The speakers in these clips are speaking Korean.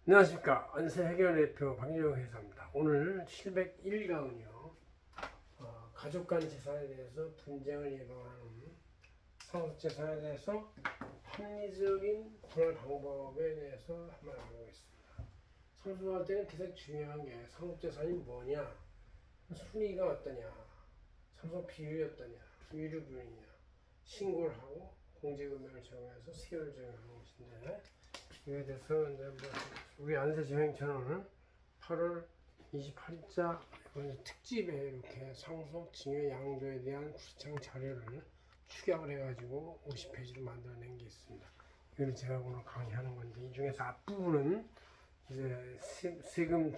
안녕하십니까. 안세 해결 대표 박유영 회사입니다. 오늘 701강은요, 가족 간 재산에 대해서 분쟁을 예방하는 상속재산에 대해서 합리적인 분할 방법에 대해서 한번 알아보겠습니다. 상속할 때는 가장 중요한 게 상속재산이 뭐냐, 순위가 어떠냐, 상속 비율이 어떠냐, 유류분이냐, 신고를 하고 공제금액을 정해서 세율을 정하는 것인데, 이에 대해서 이제 우리 안세정행처는 8월 28일자 특집에 이렇게 상속 증여 양도에 대한 구체적 자료를 축약을 해가지고 50페이지를 만들어낸 게 있습니다. 이걸 제가 오늘 강의하는 건데, 이 중에서 앞부분은 이제 세금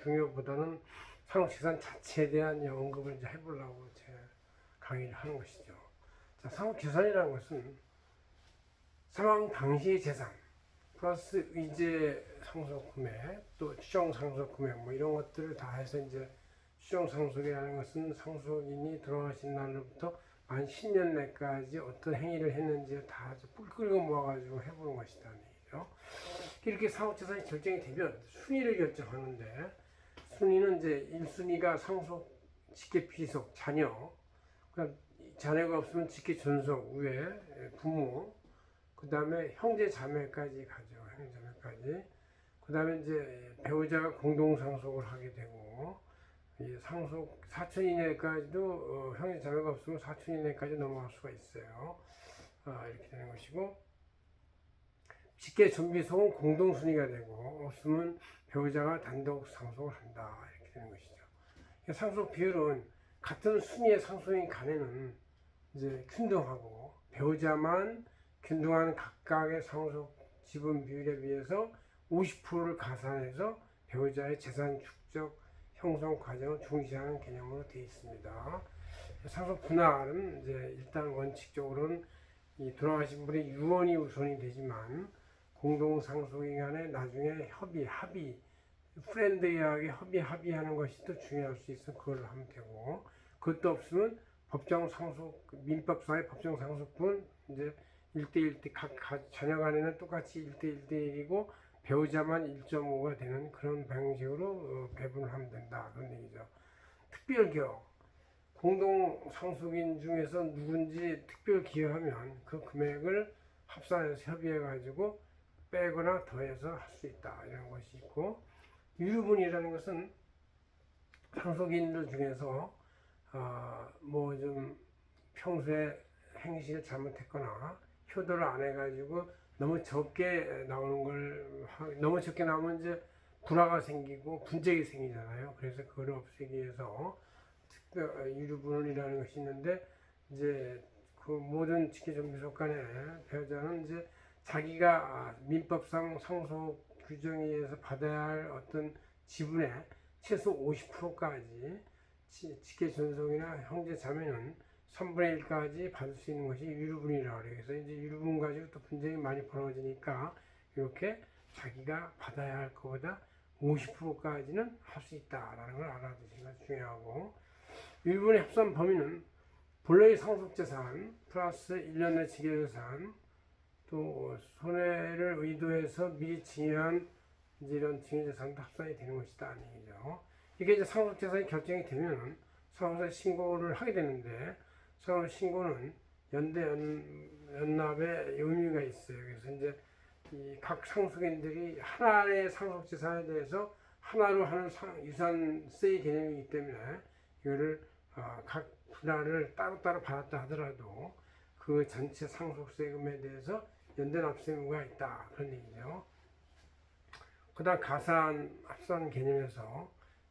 중요보다는 상속재산 자체에 대한 언급을 이제 해보려고 제가 강의를 하는 것이죠. 자, 상속재산이라는 것은 사망 당시의 재산 플러스 의제 상속 금액, 또 추정 상속 금액, 뭐 이런 것들을 다 해서 이제 추정 상속이라는 것은 상속인이 돌아가신 날로부터 만 10년 내까지 어떤 행위를 했는지 다 뿔 끌고 모아가지고 해보는 것이다. 얘기죠. 이렇게 상속재산이 결정이 되면 순위를 결정하는데, 순위는 이제 1순위가 상속, 직계 비속, 자녀, 그다음 자녀가 없으면 직계 존속, 위에 부모, 그 다음에 형제 자매까지 가죠. 형제 자매까지. 그 다음에 이제 배우자가 공동 상속을 하게 되고, 이 상속 사촌 이내까지도 형제 자매가 없으면 사촌 이내까지 넘어갈 수가 있어요. 이렇게 되는 것이고, 직계 존비속은 공동 순위가 되고, 없으면 배우자가 단독 상속을 한다. 이렇게 되는 것이죠. 상속 비율은 같은 순위의 상속인 간에는 이제 균등하고, 배우자만 균등한 각각의 상속 지분 비율에 비해서 50%를 가산해서 배우자의 재산 축적 형성 과정을 중시하는 개념으로 되어 있습니다. 상속 분할은 이제 일단 원칙적으로는 이 돌아가신 분의 유언이 우선이 되지만, 공동 상속인 간에 나중에 합의, 프렌드리하게 합의하는 것이 또 중요할 수 있어 그걸 하면 되고, 그것도 없으면 법정 상속, 민법상의 법정 상속분 이제 1대1, 각 자녀 간에는 똑같이 1대1이고 배우자만 1.5가 되는 그런 방식으로 배분을 하면 된다. 그런 얘기죠. 특별기여, 공동 상속인 중에서 누군지 특별 기여하면 그 금액을 합산해서 협의해가지고 빼거나 더해서 할 수 있다. 이런 것이 있고, 유류분이라는 것은 상속인들 중에서 뭐 좀 평소에 행실을 잘못했거나 효도를 안 해가지고 너무 적게 나오는 너무 적게 나오면 이제 불화가 생기고 분쟁이 생기잖아요. 그래서 그걸 없애기 위해서 특별 유류분원이라는 것이 있는데, 이제 그 모든 직계존비속 간에 배우자는 이제 자기가 민법상 상속 규정에 의해서 받아야 할 어떤 지분의 최소 50%까지 직계존속이나 형제 자매는 3분의 1까지 받을 수 있는 것이 유류분이라고 해요. 그래서 이제 유류분 가지고 또 분쟁이 많이 벌어지니까 이렇게 자기가 받아야 할 것보다 50%까지는 할 수 있다라는 걸 알아두시는 것이 중요하고, 유류분의 합산 범위는 본래의 상속재산 플러스 1년 내 직계재산, 또 손해를 의도해서 미리 증여한 이제 이런 증여재산도 합산이 되는 것이다. 하는 얘기죠. 이게 이제 상속재산이 결정이 되면 상속세 신고를 하게 되는데, 상속 신고는 연대 연납의 의미가 있어요. 그래서 이제 이 각 상속인들이 하나의 상속재산에 대해서 하나로 하는 유산세의 개념이기 때문에 이거를 각 분할을 따로따로 받았다 하더라도 그 전체 상속세금에 대해서 연대납세 의무가 있다. 그런 얘기죠. 그 다음 합산 개념에서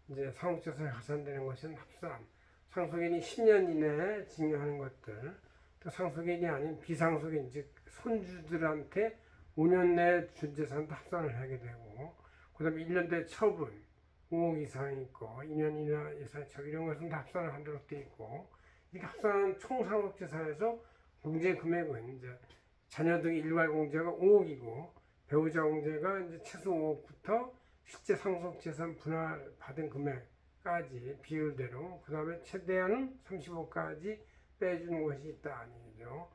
이제 상속재산에 가산되는 것은 합산, 상속인이 10년 이내에 증여하는 것들, 또 상속인이 아닌 비상속인, 즉 손주들한테 5년 내에 준 재산도 합산을 하게 되고, 그 다음에 1년 대 처분, 5억 이상이 있고, 2년 이상 처분, 이런 것은 다 합산을 하도록 되어 있고, 이렇게 합산한 총 상속재산에서 공제 금액은 이제 자녀 등 일괄 공제가 5억이고, 배우자 공제가 이제 최소 5억부터 실제 상속재산 분할 받은 금액까지 비율대로, 그 다음에 최대한은 35까지 빼주는 것이 있다. 아니죠.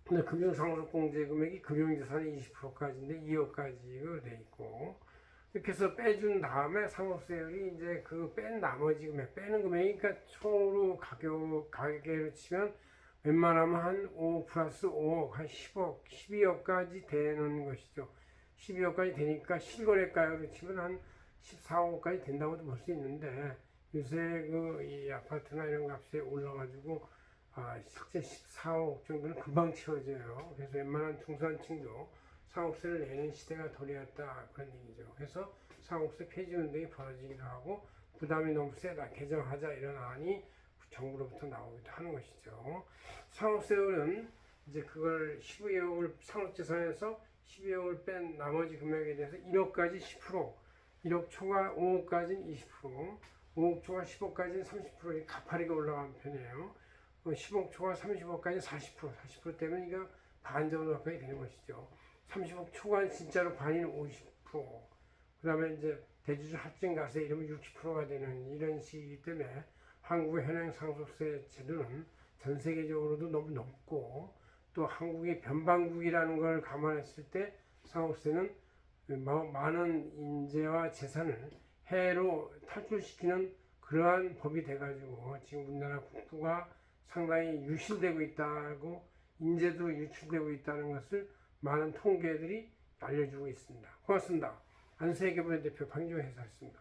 근데 금융상속공제 금액이 금융자산의 20%까지인데 2억까지가 돼 있고, 이렇게 해서 빼준 다음에 상속세율이 이제 그 뺀 나머지 금액, 빼는 금액이 그러니까 총으로 가계로 치면 웬만하면 한 5 플러스 5억, 한 10억, 12억까지 되는 것이죠. 12억까지 되니까 실거래가로 치면 한 14억까지 된다고도 볼 수 있는데, 요새 그 이 아파트나 이런 값이 올라가지고 실제 14억 정도는 금방 채워져요. 그래서 웬만한 중산층도 상속세를 내는 시대가 도래했다, 그런 얘기죠. 그래서 상속세 폐지 운동이 벌어지기도 하고, 부담이 너무 세다, 개정하자 이런 안이 정부로부터 나오기도 하는 것이죠. 상속세율은 이제 그걸 12억을 상속재산에서 12억을 뺀 나머지 금액에 대해서 1억까지 10%, 1억 초과 5억까지는 20%, 5억 초과 10억까지는 30% 가파리가 올라가는 편이에요. 10억 초과 30억까지 40% 때문에 이거 반 정도 가까이 되는 것이죠. 30억 초과는 진짜로 반인 50%, 그 다음에 이제 대주주 합증가세 이러면 60%가 되는 이런 식이기 때문에 한국의 현행 상속세 제도는 전 세계적으로도 너무 높고, 또 한국의 변방국이라는 걸 감안했을 때 상속세는 많은 인재와 재산을 해외로 탈출시키는 그러한 법이 돼가지고 지금 우리나라 국부가 상당히 유실되고 있다고, 인재도 유출되고 있다는 것을 많은 통계들이 알려주고 있습니다. 고맙습니다. 안세계부의 대표 방지호 회사였습니다.